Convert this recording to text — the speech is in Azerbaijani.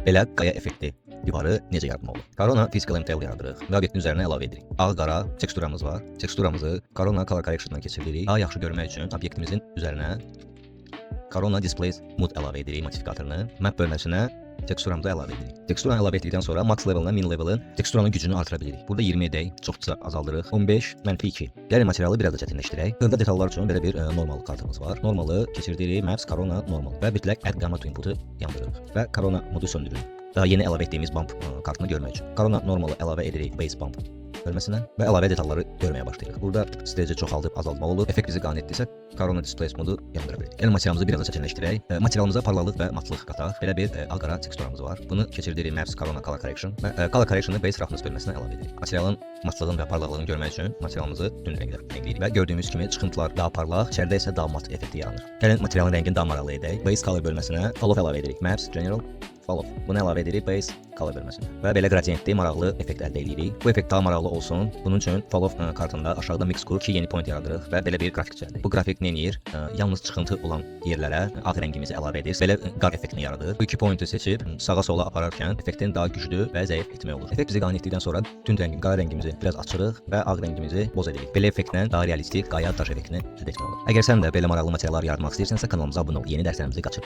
Belə qaya effekti divarı necə yaratmaq olur? Corona Physical MTL yaradırıq və obyektin üzərinə əlavə edirik. Ağ-qara teksturamız var. Teksturamızı Corona Color Correction'dan keçiririk. Daha yaxşı görmək üçün obyektimizin üzərinə Corona Displays Mood əlavə edirik modifikatorunu. Map bölməsinə teksturamızı əlavə edirik. Teksturanı əlavə etdikdən sonra max level'ına min level'ın teksturanın gücünü artıra bilirik. Burada 20 edək, çoxca azaldırıq. 15 -2. Yəni materialı biraz da çətinləşdirək. Burada detallar üçün belə bir normal kartımız var. Normalı keçirdirik Maps Corona Normal və mütləq Add Gamma to Input'u yandırırıq və Corona modu söndürürük. Daha yeni əlavə etdiyimiz bump kartını görmək üçün. Corona Normalı əlavə edirik Base Bump bölməsindən və əlavə detalları görməyə başlayırıq. Burada stage çoxaldıb azaltmaq olur. Effekt bizi qane etdirsə, Corona Displays modu yandıra bilərik. Yəni materialımızı biraz da çətinləşdirək. Materialımıza parlaqlıq və matlıq qataq. Belə bir ağ-qara teksturamız var. Bunu keçirdirik Maps Corona Color Correction və Color Correction'ı Base Roughness bölməsinə əlavə edirik. Materialın matlığını və parlaqlığını görmək üçün materialımızı tünd rəngdə rəngləyirik və gördüyümüz kimi çıxıntılar daha parlaq, içəridə isə daha mat effekti yaranır. Gəlin materialın rəngini daha maraqlı edək. Base Color bölməsinə Fall-Off əlavə edirik. Maps General Fall-Off. Bunu əlavə edirik Base Color bölməsinə və belə qradientli maraqlı effekt əldə edirik. Bu effekt daha maraqlı olsun. Bunun üçün Fall-Off kartında aşağıda mix qrup 2 yeni point yaradırıq və belə bir qrafik düzəldir. Bu qrafik nə edir? Yalnız çıxıntı olan yerlərə ağ rəngimizi əlavə edir. Belə qar effektini yaradır. Bu 2 pointi seçib sağa sola apararkən effektin daha güclü və zəif etmək olur. Effekt bizi qane etdikdən sonra tünd rəngin qara rəngimizi biraz açırıq və ağ rəngimizi boz edirik. Belə effektlə daha realistik qaya daş effektini əldə etmək olur. Əgər sən də belə maraqlı materiallar yaratmaq istəyirsənsə kanalımıza abunə ol. Yeni dərslərimizi qaçırma.